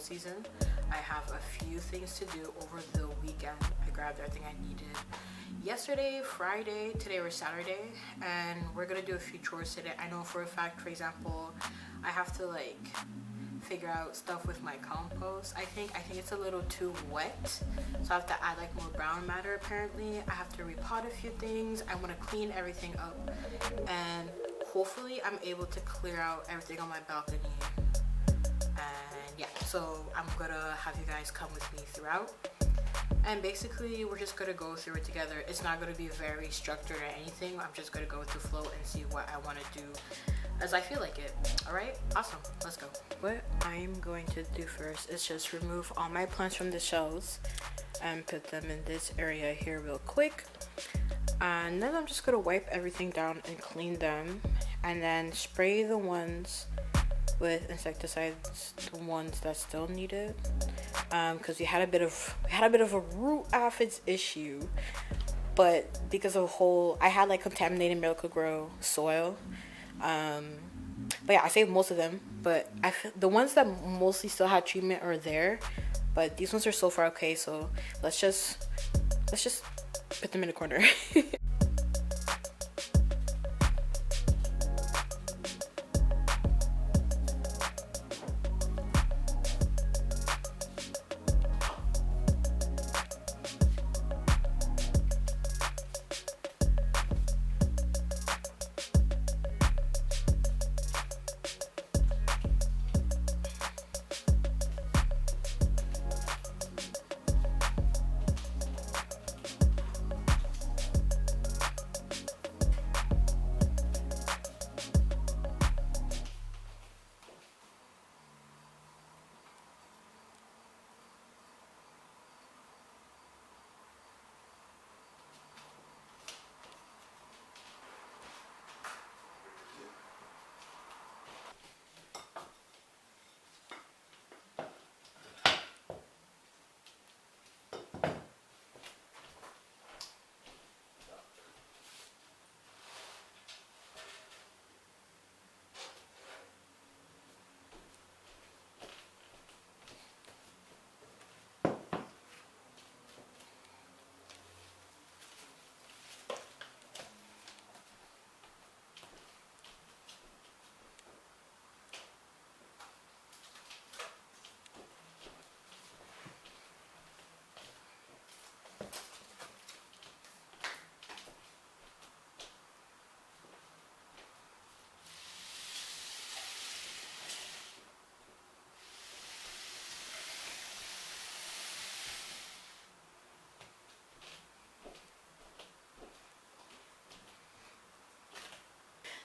season. I have a few things to do over the weekend. I grabbed everything I needed yesterday, Friday, today was Saturday, and we're gonna do a few chores today. I know for a fact, for example, I have to like figure out stuff with my compost. I think it's a little too wet, so I have to add like more brown matter apparently. I have to repot a few things. I want to clean everything up, and hopefully I'm able to clear out everything on my balcony. And yeah, so I'm gonna have you guys come with me throughout, and basically we're just gonna go through it together. It's not gonna be very structured or anything. I'm just gonna go with the flow and see what I want to do as I feel like it. All right, awesome, let's go. What I'm going to do first is just remove all my plants from the shelves and put them in this area here real quick, and then I'm just gonna wipe everything down and clean them, and then spray the ones with insecticides, the ones that still need it, because we had a bit of a root aphids issue, but because of I had like contaminated Miracle-Gro soil. But yeah, I saved most of them, but I feel the ones that mostly still had treatment are there, but these ones are so far okay, so let's just put them in the corner.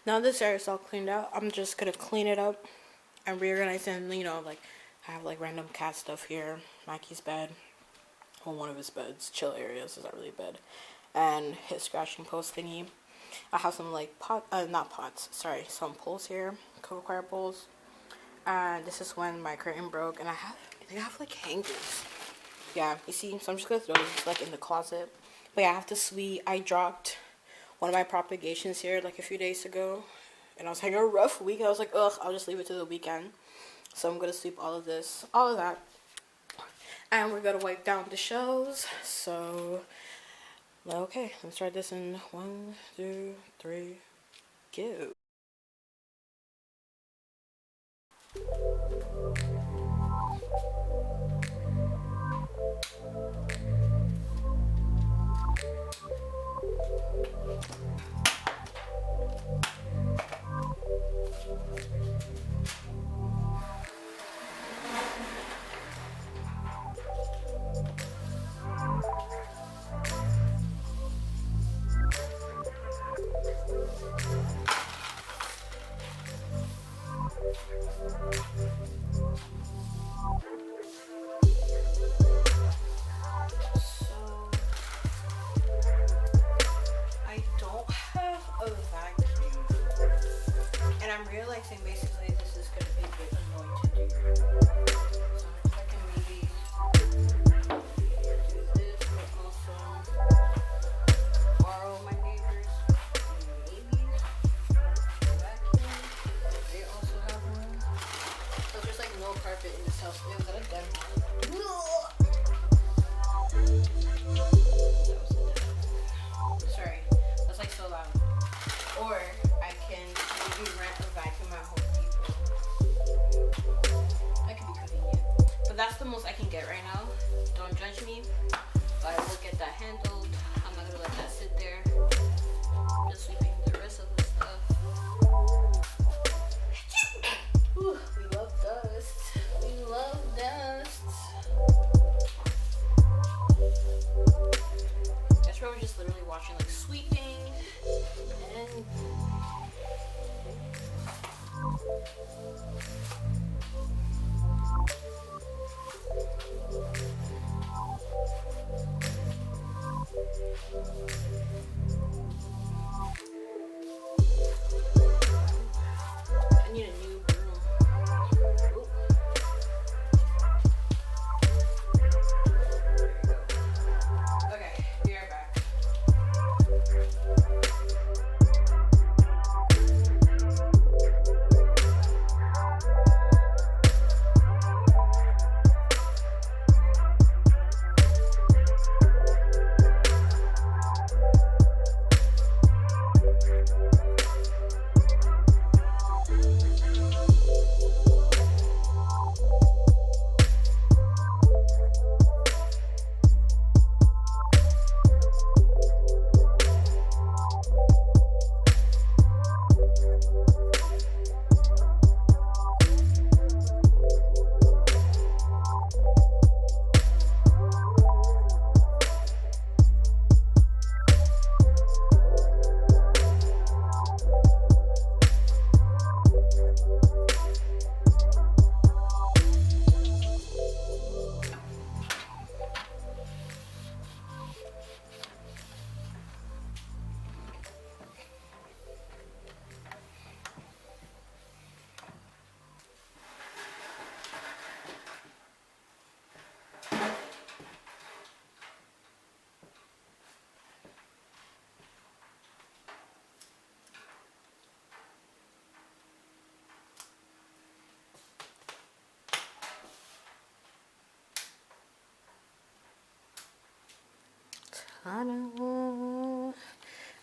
Now this area is all cleaned out, I'm just gonna clean it up and reorganize it, and like I have like random cat stuff here, Mackie's bed, well, one of his beds, chill areas is not really a bed, and his scratching post thingy. I have some like some poles here, cocoa coir poles, and this is when my curtain broke, and I think I have like hangers. Yeah, you see, so I'm just gonna throw this like in the closet. But yeah, I have to sweep. I dropped one of my propagations here like a few days ago, and I was having a rough week. I was like, ugh, I'll just leave it to the weekend. So I'm gonna sweep all of that, and we're gonna wipe down the shelves. So okay, let's try this in 1, 2, 3, go.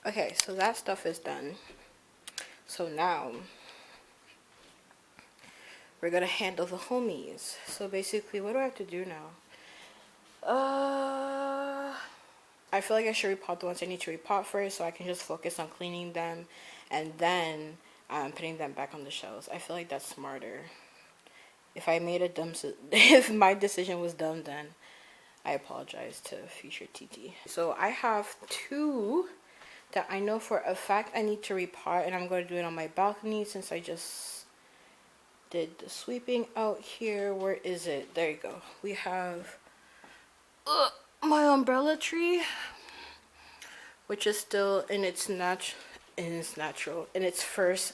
Okay, so that stuff is done. So now we're gonna handle the homies. So basically, what do I have to do now? I feel like I should repot the ones I need to repot first, so I can just focus on cleaning them, and then putting them back on the shelves. I feel like that's smarter. If I made a dumb, if my decision was dumb, then I apologize to future TT. So I have 2 that I know for a fact I need to repot, and I'm going to do it on my balcony since I just did the sweeping out here. Where is it? There you go. We have my umbrella tree, which is still in its first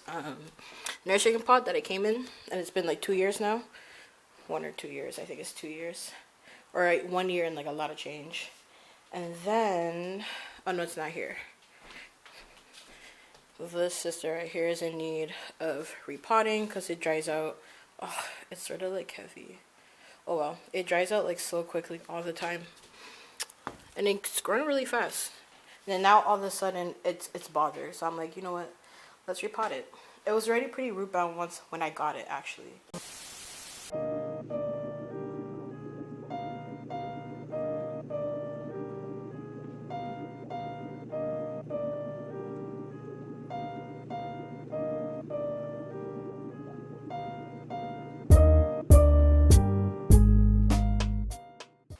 nursery pot that it came in, and it's been like 2 years now. 1 or 2 years, I think it's 2 years, or like 1 year and like a lot of change. And then, oh no, it's not here. This sister right here is in need of repotting because it dries out. Oh, it's sort of like heavy. Oh well, it dries out like so quickly all the time, and it's growing really fast. And then now all of a sudden it's bothered. So I'm like, you know what? Let's repot it. It was already pretty root bound once when I got it actually.